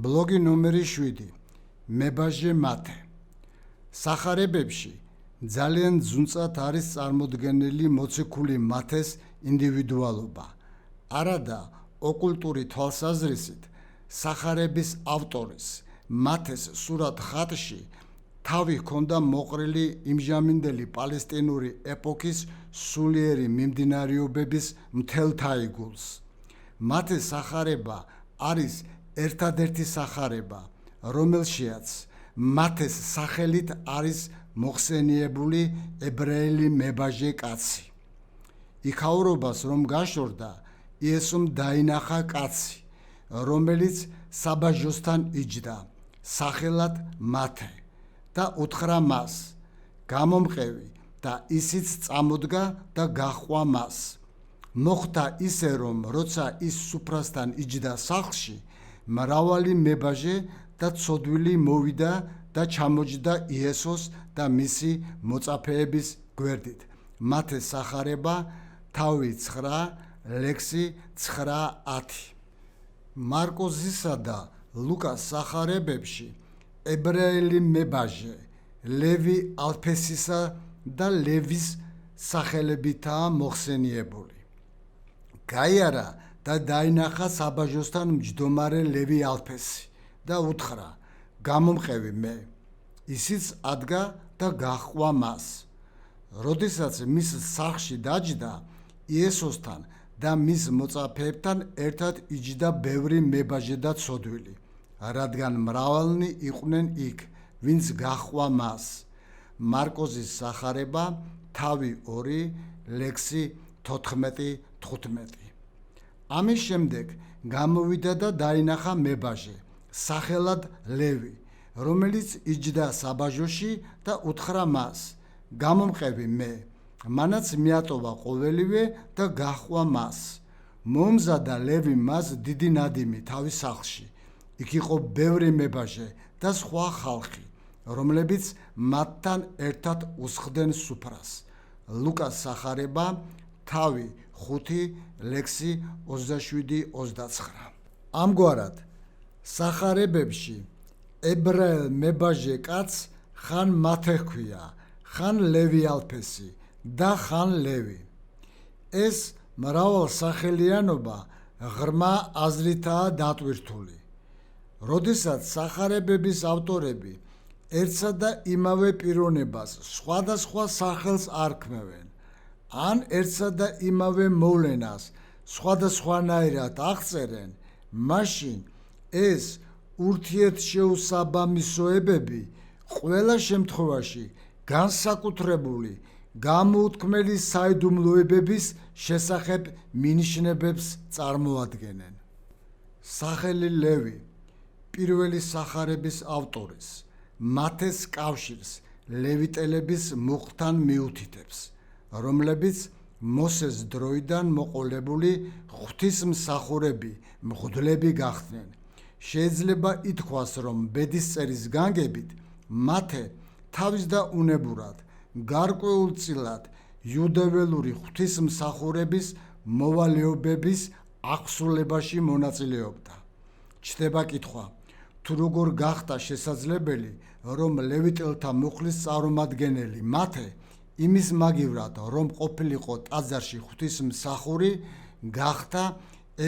ბლოგი ნომერი 7. მებაჟე მათე. სახარებებში ძალიან ძუნწად არის წარმოდგენილი მოციქული მათეს ინდივიდუალობა. არადა ოკულტური თვალსაზრისით სახარების ავტორის მათეს სურათ ხატში თავი ჰქონდა მოყრილი იმჟამინდელი პალესტინური ეპოქის სულიერი მიმდინარეობების მთელთაიგულს. მათეს სახარება არის ერთადერთი სახარება, რომელშიაც მათეს სახელით არის მოხსენიებული ებრაელი მებაჟე კაცი. იქაურობას რომ გაშორდა, იესომ დაინახა კაცი, რომელიც საბაჟოსთან იჯდა, სახელად მათე და უთხრა მას, გამომყევი და ისიც წამოდგა და გაჰყვა მას. მოხდა ისე, რომ როცა ის სუფრასთან იჯდა სახლში, მრავალი მებაჟე და ცოდვილი მოვიდა და ჩამოჯდა იესოს და მისი მოწაფეების გვერდით. მათეს სახარება თავი 9, ლექსი 9:10. მარკოზისა და ლუკას სახარებებში ებრაელი მებაჟე ლევი ალფესისა და ლევის სახელებითაა მოხსენიებული. გაიარა და დაინახა საბაჟოსთან მჯდომარე ლევი ალფესი და უთხრა, გამომყევი მე. ისიც ადგა და გაჰყვა მას. როდესაც მის სახლში დაჯდა, იესოსთან და მის მოწაფეებთან ერთად იჯდა ბევრი მებაჟე და ცოდვილი, რადგან მრავალნი იყვნენ იქ, ვინც გაჰყვა მას. მარკოზის სახარება თავი 2, ლექსი 14-15. ამის შემდეგ გამოვიდა და დაინახა მებაჟე, სახელად ლევი, რომელიც იჯდა საბაჟოში და უთხრა მას, გამომყევი მე. მანაც მიატოვა ყოველივე და გაჰყვა მას. მომზადა ლევი მას დიდი ნადიმი თავის სახლში. იქ იყო ბევრი მებაჟე და სხვა ხალხი, რომლებიც მათთან ერთად უსხდნენ სუფრას. ლუკას სახარება თავი 5, ლექსი 27-29. ამგვარად, სახარებებში ებრაელ მებაჟე კაცს ხან მათე ჰქვია, ხან ლევი ალფესი და ხან ლევი. ეს მრავალსახელიანობა ღრმა აზრითაა დატვირთული. როდესაც სახარებების ავტორები ერთსა და იმავე პიროვნებას სხვადასხვა სახელს არქმევენ, ან ერთსა და იმავე მოვლენას სხვადასხვანაირად აღწერენ, მაშინ ეს ურთიერთშეუსაბამისოებები ყველა შემთხვევაში განსაკუთრებული გამოუთქმელი საიდუმლოებების შესახებ მინიშნებებს წარმოადგენენ. სახელი ლევი პირველი სახარების ავტორის მათეს კავშირს ლევიტელების მუხთან მიუთითებს, რომლებიც მოსეს დროიდან მოყოლებული ღვთისმსახურები, მღვდლები გახდნენ. შეიძლება ითქვას, რომ ბედისწერის განგებით მათე თავის და უნებურად, გარკვეულწილად იუდეველური ღვთისმსახურების მოვალეობების აღსრულებაში მონაწილეობდა. ჩნდება კითხვა, თუ როგორ გახდა შესაძლებელი, რომ ლევიტელთა მუხლის წარმომადგენელი მათე იმის მაგივრად, რომ ყოფილიყო ტაძარში ღვთისმსახური, გახდა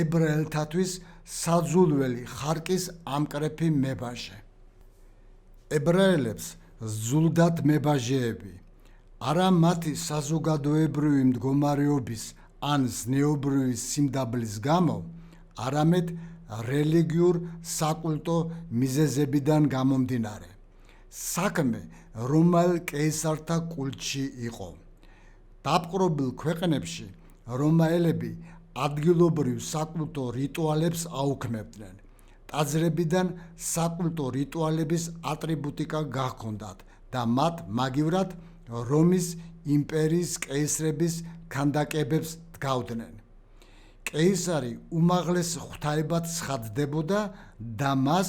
ებრაელთათვის საძულველი ხარკის ამკრეფი მებაჟე. ებრაელებს სძულდათ მებაჟეები, არა მათი საზოგადოებრივი მდგომარეობის ან ზნეობრივი სიმდაბლის გამო, არამედ რელიგიურ საკულტო მიზეზებიდან გამომდინარე. საქმე რომაელ კეისართა კულტში იყო. დაპყრობილ ქვეყნებში რომაელები ადგილობრივ საკულტო რიტუალებს აუქმებდნენ. ტაძრებიდან საკულტო რიტუალების ატრიბუტიკა გაჰქონდათ და მათ მაგივრად რომის იმპერიის კეისრების ქანდაკებებს დგავდნენ. კეისარი უმაღლეს ღვთაებად ცხადდებოდა და მას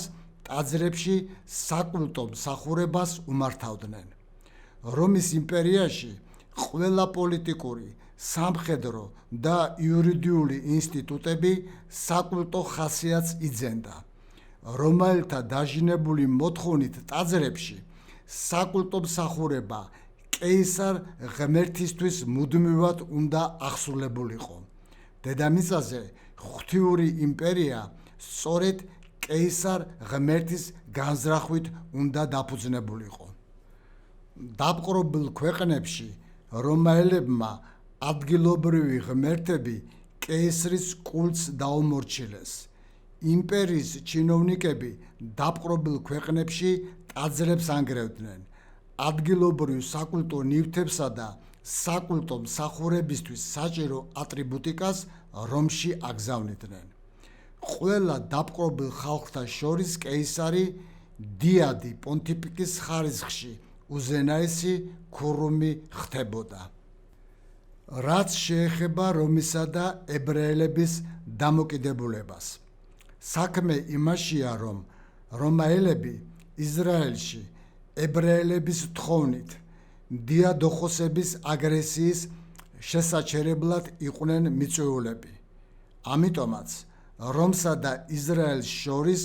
ტაძრებში საკულტო მსახურებას უმართავდნენ. რომის იმპერიაში ყველა პოლიტიკური, სამხედრო და იურიდიული ინსტიტუტები საკულტო ხასიათს იძენდა. რომელთა დაჟინებული მოთხოვნით ტაძრებში საკულტო მსახურება კეისარ ღმერთისთვის მუდმივად უნდა აღსრულებულიყო. დედამიწაზე ღვთიური იმპერია სწორედ კეისარ ღმერთის განზრახვით უნდა დაფუძნებულიყო. დაპყრობილ ქვეყნებში რომაელებმა ადგილობრივი ღმერთები კეისრის კულტს დაუმორჩილეს. იმპერიის ჩინოვნიკები დაპყრობილ ქვეყნებში ტაძრებს ანგრევდნენ. ადგილობრივ საკულტო ნივთებსა და საკულტო მსახურებისთვის საჭირო ატრიბუტიკას რომში აგზავნიდნენ. ყველა დაპყრობილ ხალხთა შორის კეისარი დიადი პონტიფიკის ხარისხში უზენაესი ქურუმი ხდებოდა. რაც შეეხება რომისა და ებრაელების დამოკიდებულებას. საქმე იმაშია, რომ რომაელები ისრაელში ებრაელების თხოვნით დიადოხოსების აგრესიის შესაჩერებლად იყვნენ მიწვეულები. ამიტომაც რომსა და ისრაელს შორის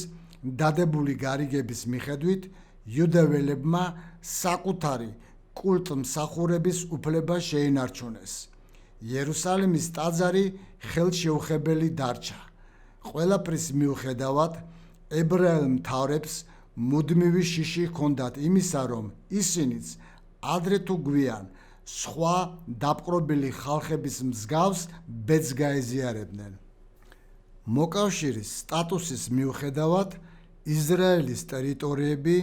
დადებული გარიგების მიხედვით იუდეველებმა საკუთარი კულტ მსახურების უფლება შეინარჩუნეს. იერუსალიმის ტაძარი ხელშეუხებელი დარჩა. ყველაფრის მიუხედავად ებრაელ მთავრებს მუდმივი შიში ჰქონდათ იმისა, რომ ისინიც ადრე თუ გვიან სხვა დაპყრობილი ხალხების მსგავს ბედს გაეზიარებდნენ. მოკავშირის სტატუსის მიუხედავად ისრაელის ტერიტორიები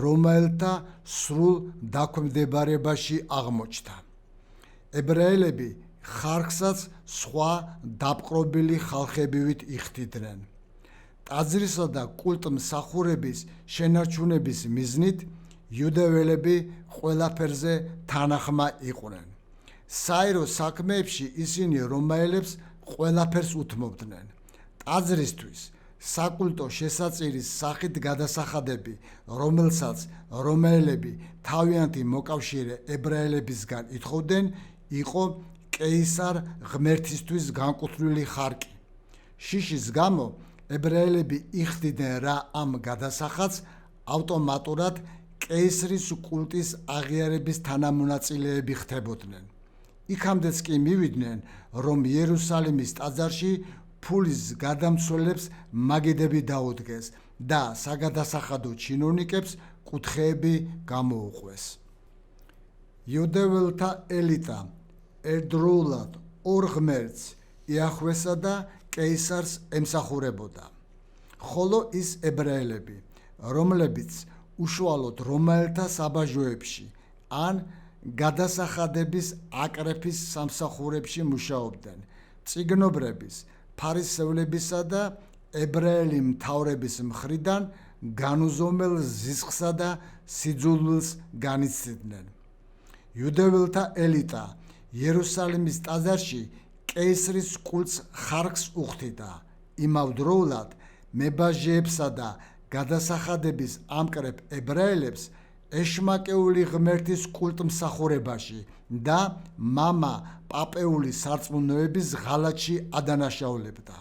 რომაელთა სრულ დაქვემდებარებაში აღმოჩნდა. ებრაელები ხარკსაც სხვა დაპყრობილი ხალხებივით იხდიდნენ. ტაძრისა და კულტ მსახურების შენარჩუნების მიზნით იუდეველები ყველაფერზე თანახმა იყვნენ. საერო საქმეებში ისინი რომაელებს ყველაფერს უთმობდნენ. ტაძრისთვის საკულტო შესაწირის სახით გადასახადები, რომელსაც რომაელები თავიანთი მოკავშირე ებრაელებისგან ითხოვდნენ, იყო კეისარ ღმერთისთვის განკუთვნილი ხარკი. შიშის გამო ებრაელები იხდიდნენ რა ამ გადასახადს ავტომატურად კეისრის კულტის აღიარების თანამონაწილეები ხდებოდნენ. იქამდეც კი მივიდნენ, რომ იერუსალიმის ტაძარში ფულის გადამცველებს მაგიდები დაუდგეს და საგადასახადო ჩინოვნიკებს კუთხეები გამოუყვეს. იუდეველთა ელიტა ერთდროულად ორ ღმერთს, იახვესა და კეისარს ემსახურებოდა. ხოლო ის ებრაელები, რომლებიც უშუალოდ რომაელთა საბაჟოებში ან გადასახადების აკრეფის სამსახურებში მუშაობდნენ, წიგნობრების, ფარისევლებისა და ებრაელი მთავრების მხრიდან განუზომელ ზისყსა და სიძულვილს განიცდიდნენ. იუდეველთა ელიტა იერუსალიმის ტაძარში კეისრის კულტს ხარკს უხდიდა. იმავდროულად მებაჟეებსა და გადასახადების ამკრებ ებრაელებს ეშმაკეული ღმერთის კულტ მსახურებაში და მამა პაპეული სარწმუნოების ღალატში ადანაშაულებდა.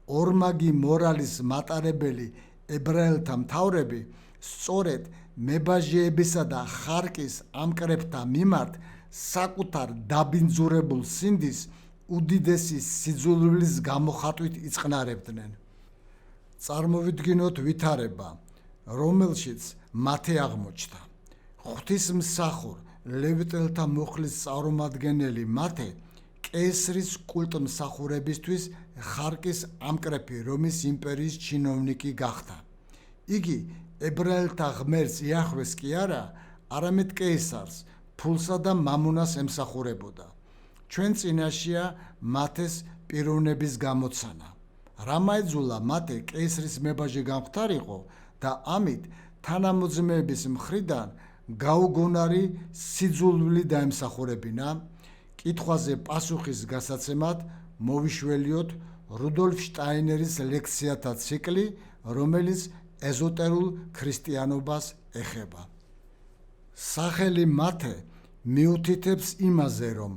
ორმაგი მორალის მატარებელი ებრაელთა მთავრები სწორედ მებაჟეებისა და ხარკის ამკრებთა მიმართ საკუთარ დაბინძურებულ სინდის უდიდესი სიძულვილის გამოხატვით იწყნარებდნენ. წარმოვიდგინოთ ვითარება, რომელშიც მათე აღმოჩნდა. ღვთისმსახურ ლევიტელთა მოხლის წარმომადგენელი მათე კეისრის კულტ მსახურებისთვის ხარკის ამკრეფი რომის იმპერიის ჩინოვნიკი გახდა. იგი ებრაელთა ღმერთს იახვეს კი არა, არამედ კეისარს, ფულსა და მამონას ემსახურებოდა. ჩვენ წინაშია მათეს პიროვნების გამოცანა. რამაეძულა მათე კეისრის მებაჟე გამختარიყო და ამით თანამოძმეების მხრიდან გაუგონარი სიძულვილი დაემსახურებინა. კითხვაზე პასუხის გასაცემად მოვიშველიოთ რუდოლფ შტაინერის ლექციათა ციკლი, რომელიც ეზოტერულ ქრისტიანობას ეხება. სახელი მათე მიუთითებს იმაზე, რომ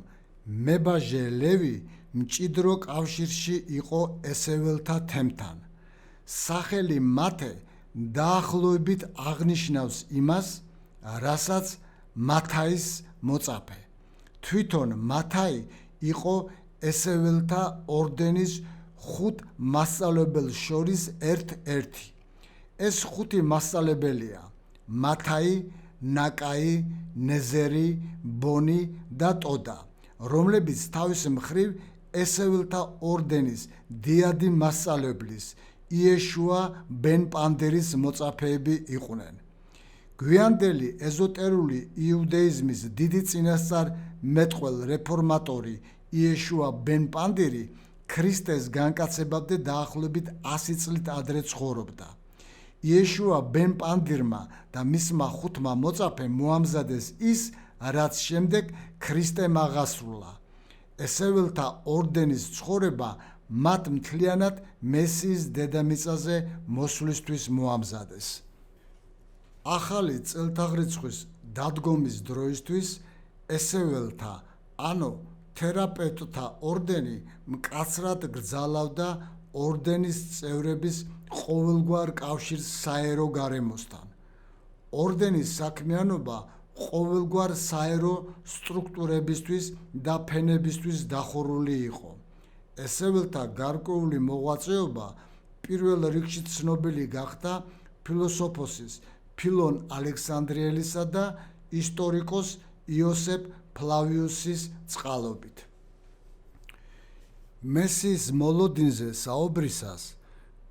მებაჟე ლევი მჭიდრო კავშირში იყო ესეველთა თემთან. სახელი მათე დაახლოებით აღნიშნავს იმას, რასაც მათაის მოწაფე. თვითონ მათაი იყო ესეველთა ორდენის 5 მასწავლებელს შორის ერთ-ერთი. ეს 5 მასწავლებელია: მათაი, ნაკაი, ნეზერი, ბონი და ტოდა, რომლებიც თავის მხრივ ესეველთა ორდენის დიადი მასწავლებლის იეშუა ბენ პანდერის მოწაფეები იყვნენ. გვიანდელი ეზოტერული იუდეიზმის დიდი წინასწარმეტყველ რეფორმატორი იეშუა ბენ პანდერი ქრისტეს განკაცებამდე დაახლოებით 100 წლით ადრე ცხოვრობდა. იეშუა ბენ პანდირმა და მისმა 5 მოწაფემ მოამზადეს ის, რაც შემდეგ ქრისტემ აღასრულა. ესეველთა ორდენის ცხოვრება მათ მთლიანად მესიის დედამიწაზე მოსვლისთვის მოამზადეს. ახალი წელთაღრიცხვის დადგომის დროისთვის ესეველთა, ანუ თერაპევტთა ორდენი მკაცრად გრძალავდა ორდენის წევრების ყოველგვარ კავშირს საერო გარემოსთან. ორდენის საქმიანობა ყოველგვარ საერო სტრუქტურებისთვის და ფენებისთვის დახურული იყო. ესეველთა გარკვეული მოღვაწეობა პირველ რიგში ცნობილი გახდა ფილოსოფოსის ფილონ ალექსანდრიელისა და ისტორიკოს იოსებ ფლავიუსის წყალობით. მესიის მოლოდინზე საუბრისას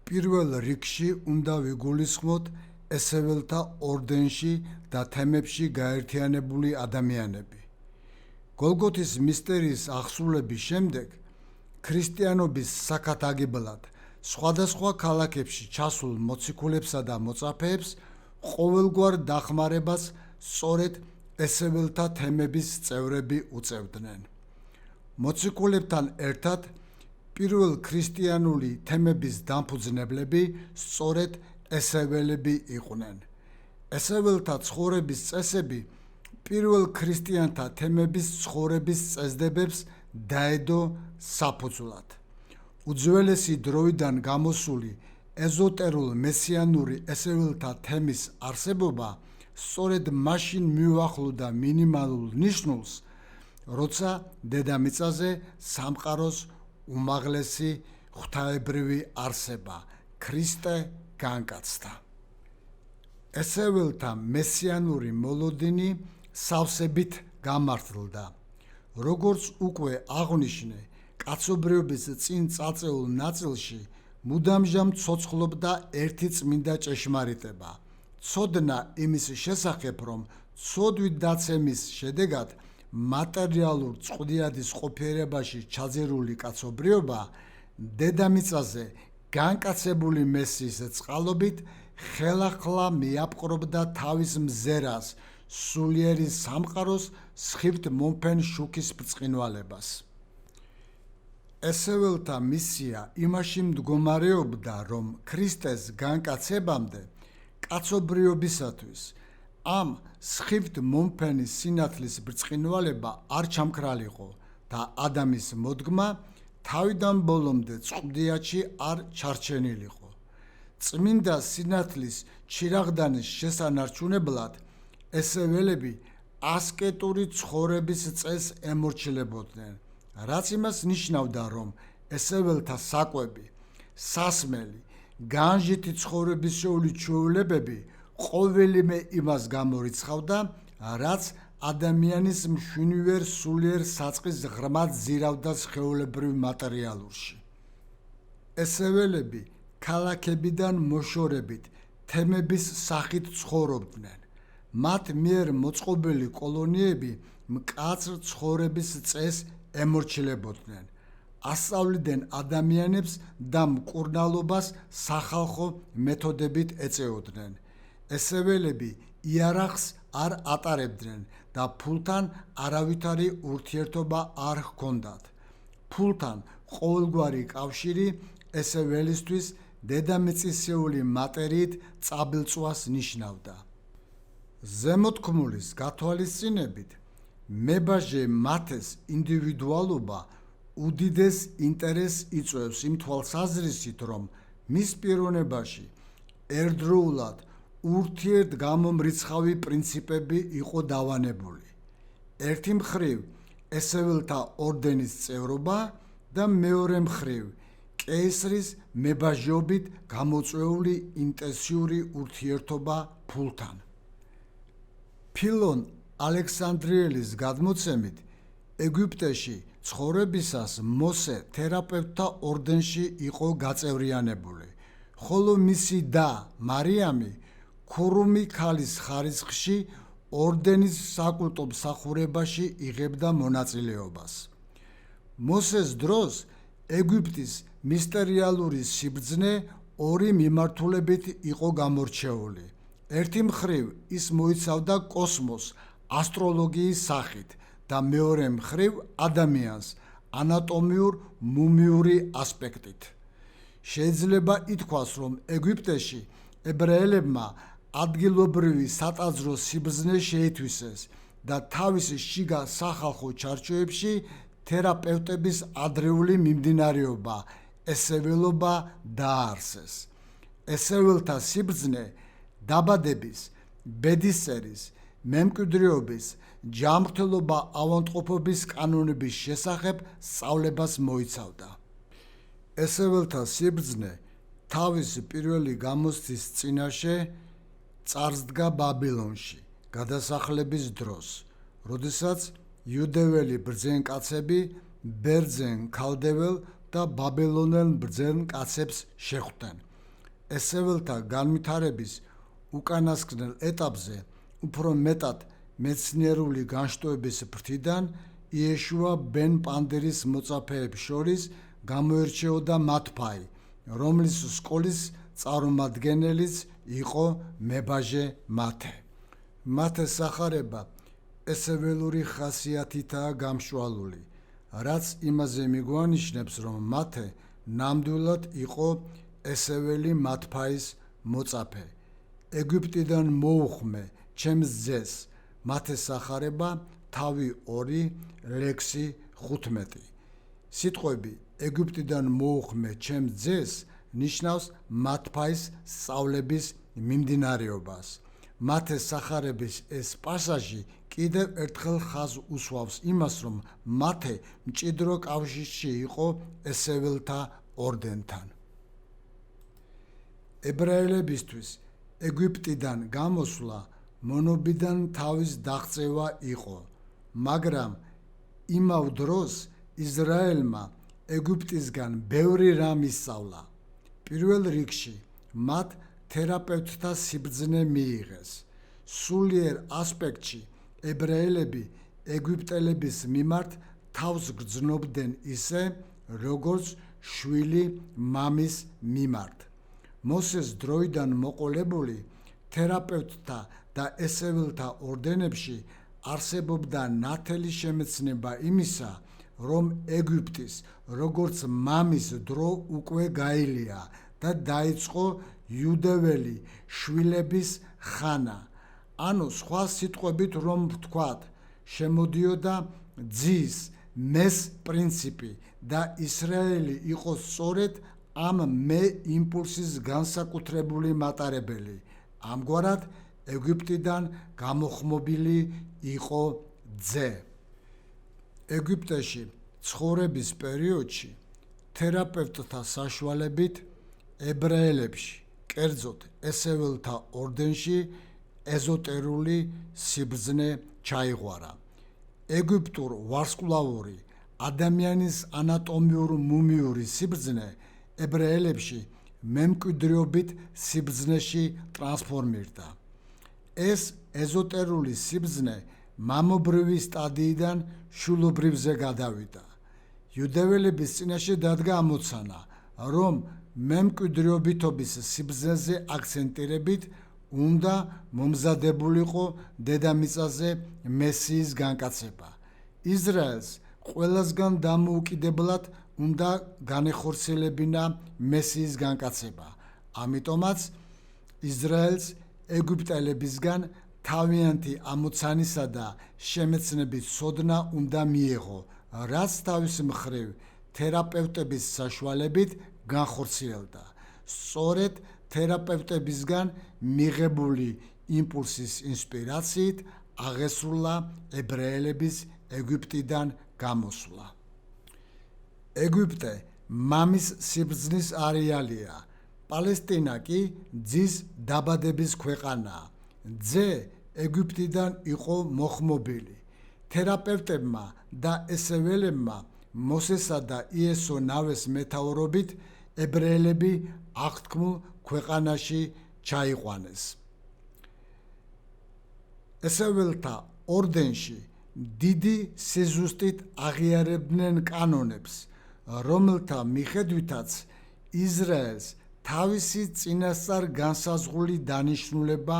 პირველ რიგში უნდა ვიგულისხმოთ ესეველთა ორდენში და თემებში გაერთიანებული ადამიანები. გოლგოთის მისტერიის აღსრულების შემდეგ ქრისტიანობის საქადაგებლად სხვადასხვა ქალაქებში ჩასულ მოციქულებსა და მოწაფეებს ყოველგვარ დახმარებას სწორედ ესეველთა თემების წევრები უწევდნენ. მოციქულებთან ერთად პირველ ქრისტიანული თემების დამფუძნებლები სწორედ ესეველები იყვნენ. ესეველთა ცხოვრების წესები პირველ ქრისტიანთა თემების ცხოვრების წესდებებს დაედო საფუძვლად. უძველესი დროიდან გამოსული ეზოტერულ მესიანური ესეველთა თემის არსებობა სწორედ მაშინ მიუახლოვდა მინიმალურ ნიშნულს, როცა დედამიწაზე სამყაროს უმაღლესი ღვთაებრივი არსება ქრისტე განკაცდა. ესეველთა მესიანური მოლოდინი სავსებით გამართლდა. როგორც უკვე აღვნიშნე, კაცობრიობის წინ წაწეულ ნაწილში მუდამჟამ ცოცხლობდა ერთი წმინდა ჭეშმარიტება. ცოდნა იმის შესახებ, რომ ცოდვით დაცემის შედეგად მატერიალურ წყდიადის ყოფიერებაში ჩაძირული კაცობრიობა დედამიწაზე განკაცებული მესიის წყალობით ხელახლა მიაპყრობდა თავის მზერას, სულიერი სამყაროს სხივთ მომფენ შუქის ბრწყინვალებას. ესეველთა მისია იმაში მდგომარეობდა, რომ ქრისტეს განკაცებამდე კაცობრიობისათვის ამ სხივთ მომფენი სინათლის ბრწყინვალება არ ჩამქრალიყო და ადამის მოდგმა თავიდან ბოლომდე წყდიათში არ ჩარჩენილიყო. წმინდა სინათლის ჩირაღდანის შესანარჩუნებლად ესეველები ასკეტური ცხოვრების წესს ემორჩილებოდნენ, რაც იმას ნიშნავდა, რომ ესეველთა საკვები, სასმელი, განჟეთი ცხოვრებისეული ჩვეულებები ყოველიმე იმას გამორიცხავდა, რაც ადამიანის მშვენიერ სულიერ საწყის ღრმად ზირავდა სხეულებრივ მატერიალურში. ესეველები ქალაქებიდან მოშორებით თემების სახით ცხოვრობდნენ. მათ მიერ მოწყობილი კოლონიები მკაცრ ცხოვრების წესს ემორჩილებოდნენ. ასწავლიდნენ ადამიანებს და მკურნალობას სახალხო მეთოდებით ეწეოდნენ. ესეველები იარაღს არ ატარებდნენ და ფულთან არავითარი ურთიერთობა არ ჰქონდათ. ფულთან ყოველგვარი კავშირი ესეველისთვის დედამიწისეული მატერიით წაბილწვას ნიშნავდა. ზემოთქმულის გათვალისწინებით, მებაჟე მათეს ინდივიდუალობა უდიდეს ინტერესს იწვევს იმ თვალსაზრისით, რომ მის პიროვნებაში ერთდროულად ურთიერთგამომრიცხავი პრინციპები იყო დავანებული. ერთი მხრივ ესეველთა ორდენის წევრობა და მეორე მხრივ კეისრის მებაჟიობით გამოწვეული ინტენსიური ურთიერთობა ფულთან. ფილონ ალექსანდრიელის გადმოცემით, ეგვიპტეში ცხოვრებისას მოსე თერაპევტთა ორდენში იყო გაწევრიანებული, ხოლო მისი და მარიამი ქურუმი ქალის ხარისხში ორდენის საკულტო მსახურებაში იღებდა მონაწილეობას. მოსეს დროს ეგვიპტის მისტერიალური სიბრძნე ორი მიმართულებით იყო გამორჩეული. ერთი მხრივ ის მოიცავდა კოსმოსს ასტროლოგიის სახით და მეორე მხრივ ადამიანს ანატომიურ-მუმიური ასპექტით. შეიძლება ითქვას, რომ ეგვიპტეში ებრაელებმა ადგილობრივი სატაძრო სიბრძნე შეითვისეს და თავისი შიგა სახალხო ჩარჩოებში თერაპევტების ადრეული მიმდინარეობა, ესეველობა დააარსეს. ესეველთა სიბრძნე დაბადების, ბედისწერის, მემკვიდრეობის, ჯანმრთელობა ავადმყოფობის კანონების შესახებ სწავლებას მოიცავდა. ესეველთა სიბრძნე თავისი პირველი გამოცდის წინაშე წარსდგა ბაბილონში გადასახლების დროს, როდესაც იუდეველი ბრძენკაცები ბერძენ ქალდეველს და ბაბილონელ ბრძენკაცებს შეხვდნენ. ესეველთა განვითარების უკანასკნელ ეტაპზე უფრო მეტად მეცნიერული განშტოების ფრთიდან იეშუა ბენ პანდერის მოწაფეებს შორის გამოირჩეოდა მათფაი, რომლის სკოლის წარმომადგენელიც იყო მებაჟე მათე. მათეს სახარება ესეველური ხასიათითაა გამშვალული, რაც იმაზე მიგვანიშნებს, რომ მათე ნამდვილად იყო ესეველი მათფაის მოწაფე. ეგვიპტიდან მოუხმე ჩემს ძეს, მათეს სახარება თავი 2 ლექსი 15. სიტყვები ეგვიპტიდან მოუხმე ჩემს ძეს ნიშნავს მათფაის სწავლების მიმდინარეობას. მათეს სახარების ეს პასაჟი კიდევ ერთხელ ხაზს უსვავს იმას, რომ მათე მჭიდრო კავშირში იყო ესეველთა ორდენთან. ებრაელებისთვის ეგვიპტიდან გამოსვლა მონობიდან თავის დაღწევა იყო, მაგრამ იმავ დროს ისრაელმა ეგვიპტისგან ბევრი რამ ისწავლა. პირველ რიგში მათ თერაპევტთა სიბრძნე მიიღეს. სულიერ ასპექტში ებრაელები ეგვიპტელების მიმართ თავს გრძნობდნენ ისე, როგორც შვილი მამის მიმართ. მოსეს დროიდან მოყოლებული თერაპევტთა და ესეველთა ორდენებში არსებობდა ნათელი შემეცნება იმისა, რომ ეგვიპტის როგორც მამის დრო უკვე გაήλია და დაიწყო იუდეველი შვილების ხანა. ანუ სხვა სიტყვებით რომ ვთქვათ, შემოდიოდა ძის მეს პრინციპი და ისრაელი იყო სწორედ ამ მე იმპულსის განსაკუთრებული მატარებელი. ამგვარად ეგვიპტიდან გამოხმობილი იყო ძე. ეგვიპტეში ცხოვრების პერიოდში თერაპევტთა საშუალებით ებრაელებში, კერძოდ ესეველთა ორდენში ეზოტერული სიბრძნე ჩაიღვარა. ეგვიპტურ ვარსკვლავური ადამიანის ანატომიურ-მუმიური სიბრძნე ებრაელებში მემკვიდრეობით სიბრძნეში ტრანსფორმირდა. ეს ეზოტერული სიბრძნე მამობრივი სტადიიდან შვილობრივზე გადავიდა. იუდეველების წინაშე დადგა ამოცანა, რომ მემკვიდრეობითობის სიბრძნეზე აქცენტირებით უნდა მომზადებულიყო დედამიწაზე მესიის განკაცება. ისრაელს ყველასგან დამოუკიდებლად უნდა განეხორციელებინა მესიის განკაცება. ამიტომაც ისრაელს ეგვიპტელებისგან თავიანთი ამოცანისა და შემეცნების ცოდნა უნდა მიეღო, რაც თავის მხრივ თერაპევტების საშუალებით განხორციელდა. სწორედ თერაპევტებისგან მიღებული იმპულსის ინსპირაციით აღესრულა ებრაელების ეგვიპტიდან გამოსვლა. ეგვიპტე მამის სიბრძნის არეალია, პალესტინა კი ძის დაბადების ქვეყანაა. ძე ეგვიპტიდან იყო მოხმობილი. თერაპევტებმა და ესეველებმა მოსესა და იესო ნავეს მეთაურობით ებრაელები აღთქმულ ქვეყანაში ჩაიყვანეს. ესეველთა ორდენში დიდი სიზუსტით აღიარებდნენ კანონებს, რომელთა მიხედვითაც ისრაელს თავისი წინასწარ განსაზღვრული დანიშნულება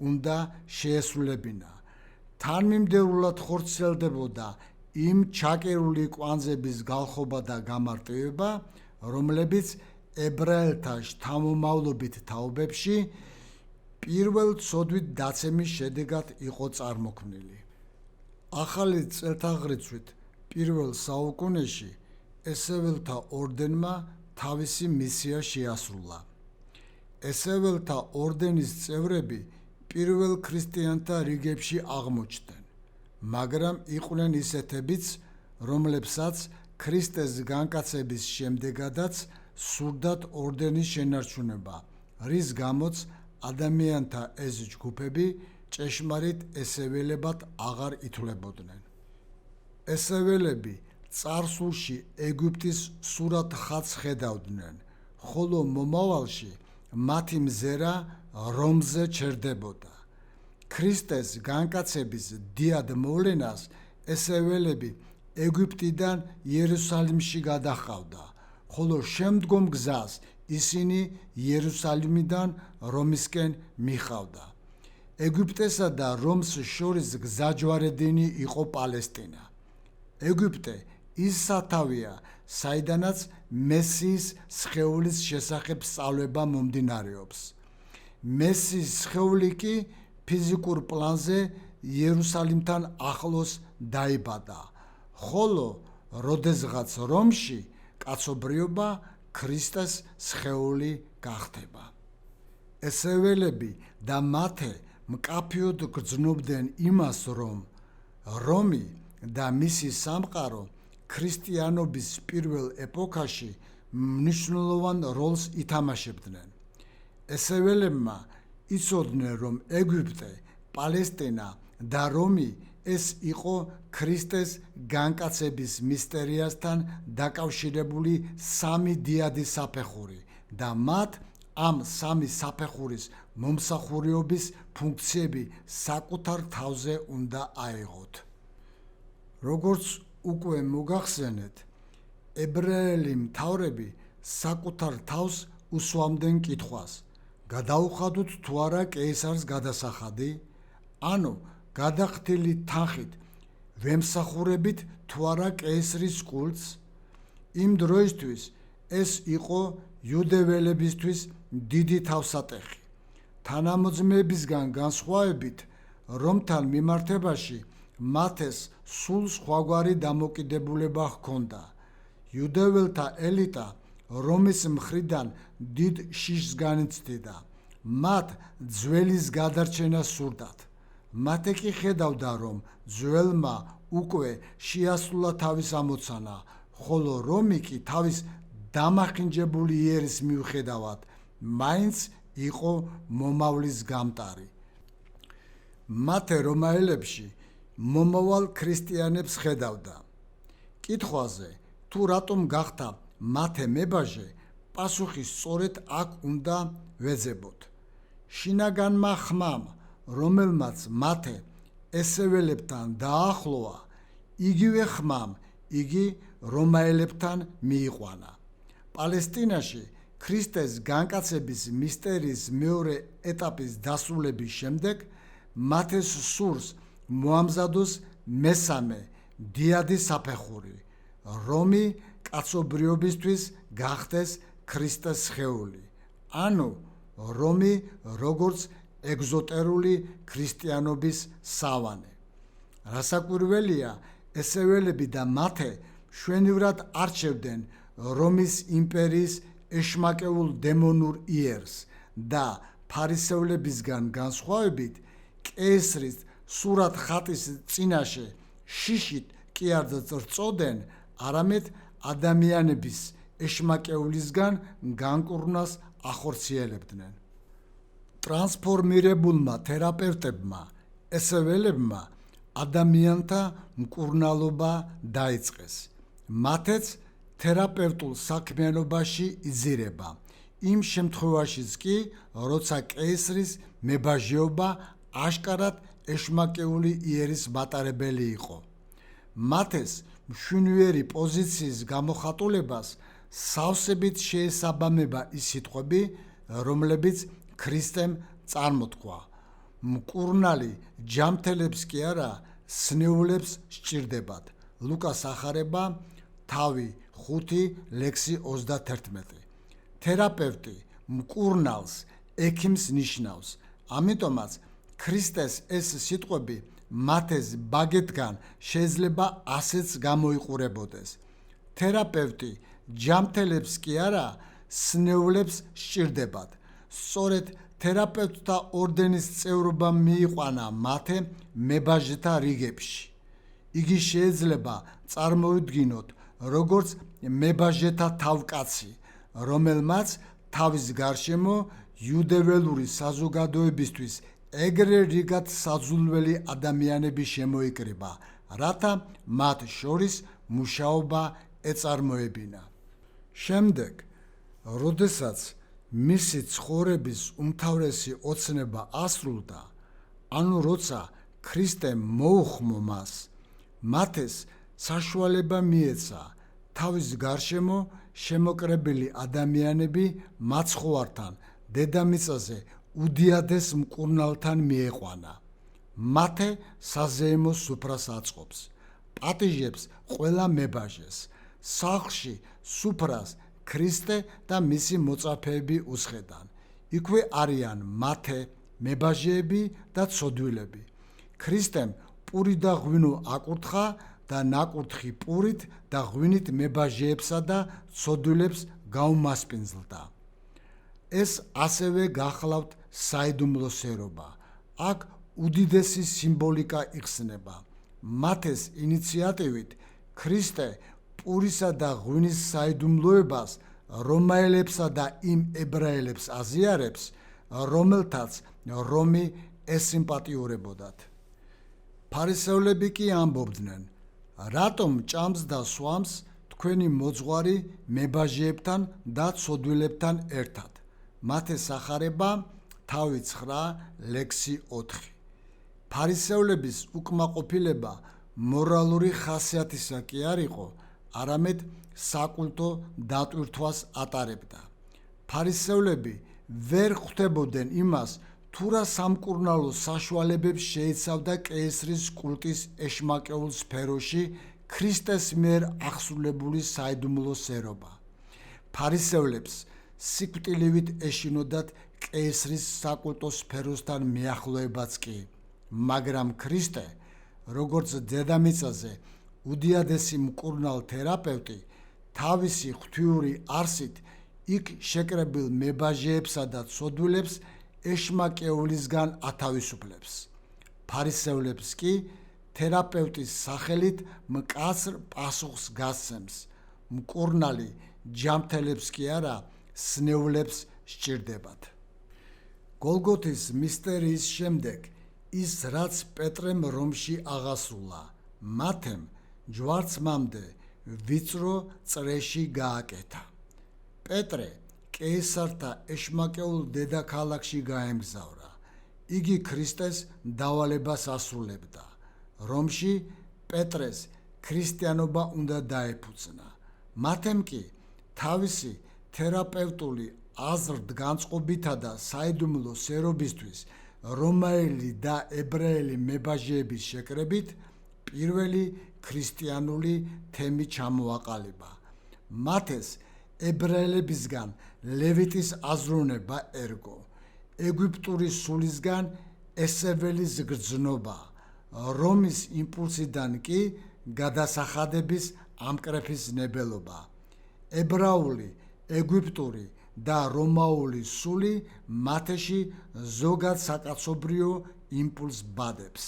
უნდა შეესრულებინა. თანმიმდევრულად ხორციელდებოდა იმ ჩაკერული კვანძების გალხობა და გამარტივება, რომლებიც ებრაელთა შთამომავლობით თაობებში პირველ ცოდვით დაცემის შედეგად იყო წარმოქმნილი. ახალი წელთაღრიცხვით პირველ საუკუნეში ესეველთა ორდენმა თავისი მისია შეასრულა. ესეველთა ორდენის წევრები პირველ ქრისტიანთა რიგებში აღმოჩნდნენ, მაგრამ იყვნენ ისეთებიც, რომლებსაც ქრისტეს განკაცების შემდეგადაც სურდათ ორდენის შენარჩუნება, რის გამოც ადამიანთა ეს ჯგუფები ჭეშმარიტ ესეველებად აღარ ითვლებოდნენ. ესეველები წარსულში ეგვიპტის სურათ ხატს ხედავდნენ, ხოლო მომავალში მათი მზერა რომზე ჩერდებოდა. ქრისტეს განკაცების დიად მოვლენას ესეველები ეგვიპტიდან იერუსალიმში გადაჰყავდა, ხოლო შემდგომ გზას ისინი იერუსალიმიდან რომისკენ მიჰყავდა. ეგვიპტესა და რომს შორის გზაჯვარედინი იყო პალესტინა. ეგვიპტე ის სათავეა, საიდანაც მესიის სხეულის შესახებ სწავლება მომდინარეობს. მესიის სხეული კი ფიზიკურ პლანზე იერუსალიმთან ახლოს დაიბადა, ხოლო როდესღაც რომში კაცობრიობა ქრისტეს სხეული გახდება. ესეველები და მათე მკაფიოდ გრძნობდნენ იმას, რომ რომი და მისი სამყარო ქრისტიანობის პირველ ეპოქაში მნიშვნელოვან როლს ითამაშებდნენ. ესეველებმა იცოდნენ, რომ ეგვიპტე, პალესტინა და რომი ეს იყო ქრისტეს განკაცების მისტერიასთან დაკავშირებული სამი დიადი საფეხური და მათ ამ სამი საფეხურის მომსახურეობის ფუნქციები საკუთარ თავზე უნდა აეღოთ. როგორც უკვე მოგახსენეთ, ებრაელი მთავრები საკუთარ თავს უსვამდნენ კითხვას, გადაუხადოთ თუ არა კეისარს გადასახადი, ანუ გადახდილი თანხით ვემსახურებით თუ არა კეისრის კულტს. იმ დროისთვის ეს იყო იუდეველებისთვის დიდი თავსატეხი. თანამოძმეებისგან განსხვავებით, რომთან მიმართებაში მათ ეს სულ სხვაგვარი დამოკიდებულება ჰქონდა. იუდეველთა ელიტა რომის მხრიდან დიდ შიშს განიცდიდა, მათ ძველის გადარჩენა სურდათ. მათე კი ხედავდა, რომ ძველმა უკვე შეასრულა თავის ამოცანა, ხოლო რომი კი თავის დამახინჯებული იერის მიუხედავად მაინც იყო მომავლის გამტარი. მათე რომაელებში მომავალ ქრისტიანებს ხედავდა. კითხვაზე, თუ რატომ გახდა მათე მებაჟე, პასუხი სწორედ აქ უნდა ვეძებოთ. შინაგანმა ხმამ, რომელმაც მათე ესეველებთან დაახლოა, იგივე ხმამ იგი რომაელებთან მიიყვანა. პალესტინაში ქრისტეს განკაცების მისტერიის მეორე ეტაპის დასრულების შემდეგ მათეს სურს მოამზადოს მესამე დიადი საფეხური, რომი კაცობრიობისთვის გახდეს ქრისტეს სხეული, ანუ რომი როგორც ეგზოტერული ქრისტიანობის სავანე. რასაკვირველია, ესეველები და მათე მშვენივრად არჩევდნენ რომის იმპერიის ეშმაკეულ დემონურ იერს და ფარისევლებისგან განსხვავებით კეისრის სურათ ხატის წინაშე შიშით კი არ წწოდნენ, არამედ ადამიანების ეშმაკეულისგან განკურნას ახორციელებდნენ. ტრანსფორმირებულმა თერაპევტებმა ესეველებმა ადამიანთა მკურნალობა დაიწყეს. მათაც თერაპევტულ საქმიანობაში იძირება, იმ შემთხვევაშიც კი, როცა კეისრის მებაჟეობა აშკარად ეშმაკეული იერის მატარებელი იყო. მათეს მშვენიერი პოზიციის გამოხატულებას სავსებით შეესაბამება ის სიტყვები, რომლებიც ქრისტემ წარმოთქვა. მკურნალი ჯამთელებს კი არა, სნეულებს სჭირდებათ. ლუკას ახარება 5:5-6. თერაპევტი მკურნალს ექიმს ნიშნავს. ამიტომაც ქრისტეს ეს სიტყვები მათეს ბაგეთგან შეიძლება ასეც გამოიყურებოდეს. თერაპევტი ჯამთელებს კი არა, სნეულებს სჭირდებათ. სწორედ თერაპევტთა ორდენის წევრობა მიიყვანა მათე მებაჟეთა რიგებში. იგი შეიძლება წარმოვიდგინოთ როგორც მებაჟეთა თავკაცი, რომელმაც თავის გარშემო იუდეველური საზოგადოებისთვის ეგრე რიგად საძულველი ადამიანები შემოიკრიბა, რათა მათ შორის მუშაობა ეწარმოებინა. შემდეგ, როდესაც მისი ცხოვრების უმთავრესი ოცნება ასრულდა, ანუ როცა ქრისტემ მოუხმო მას, მათეს საშუალება მიეცა თავის გარშემო შემოკრებილი ადამიანები მაცხოვართან დედამიწაზე უდიადეს მკურნალთან მიეყვანა. მათე საზეიმო სუფრას აწყობს, პატიჟებს ყველა მებაჟეს, სახლში სუფრას ქრისტე და მისი მოწაფეები უსხედან. იქვე არიან მათე მებაჟეები და ცოდვილები. ქრისტემ პური და ღვინო აკურთხა და ნაკურთხი პურით და ღვინით მებაჟეებსა და ცოდვილებს გაუმასპინძლდა. ეს ასევე გახლავთ საიდუმლო სერობა. აქ უდიდესი სიმბოლიკა იხსნება. მათეს ინიციატივით ქრისტე პურისა და ღვინის საიდუმლოებას რომაელებსა და იმ ებრაელებს აზიარებს, რომელთაც რომი ესიმპათიურებოდათ. ფარისევლები კი ამბობდნენ, რატომ ჭამს და სვამს თქვენი მოძღვარი მებაჟეებთან და ცოდვილებთან ერთად. მათეს ახარება 9:4. ფარისევლების უკმაყოფილება მორალური ხასიათისა კი არ იყო, არამედ საკულტო დატვირთვას ატარებდა. ფარისევლები ვერ ხვდებოდნენ იმას, თუ რა სამკურნალო საშუალებებს შეიცავდა კეისრის კულტის ეშმაკეულ სფეროში ქრისტეს მიერ აღსრულებული საიდუმლო სერობა. ფარისევლებს სიკვდილივით ეშინოდათ კეისრის საკულტო სფეროსთან მიახლოებაც კი, მაგრამ ქრისტე, როგორც დედამიწაზე უდიადესი მკურნალ თერაპევტი, თავისი ღვთიური არსით იქ შეკრებილ მებაჟეებსა და ცოდვილებს ეშმაკეულისგან ათავისუფლებს. ფარისევლებს კი თერაპევტის სახელით მკაცრ პასუხს გასცემს. მკურნალი ჯამთელებს კი არა, სნეულებს სჭირდებათ. გოლგოთის მისტერიის შემდეგ ის, რაც პეტრემ რომში აღასრულა, მათემ ჯვარცმამდე ვიწრო წრეში გააკეთა. პეტრე კეისართა ეშმაკეულ დედაქალაქში გაემგზავრა. იგი ქრისტეს დავალებას ასრულებდა. რომში პეტრეს ქრისტიანობა უნდა დაეფუძნა. მათემ კი თავისი თერაპევტული აზრდგანწყობითა და საიდუმლო სერობისთვის რომაელი და ებრაელი მებაჟეების შეკრებით პირველი ქრისტიანული თემი ჩამოაყალიბა. მათეს ებრაელებისგან ლევიტის აზროვნება ერგო, ეგვიპტური სულისგან ესეველის გრძნობა, რომის იმპულსიდან კი გადასახადების ამკრეფის ნებელობა. ებრაული ეგვიპტური და რომაული სული მათეში ზოგად საკაცობრიო იმპულსს ბადებს.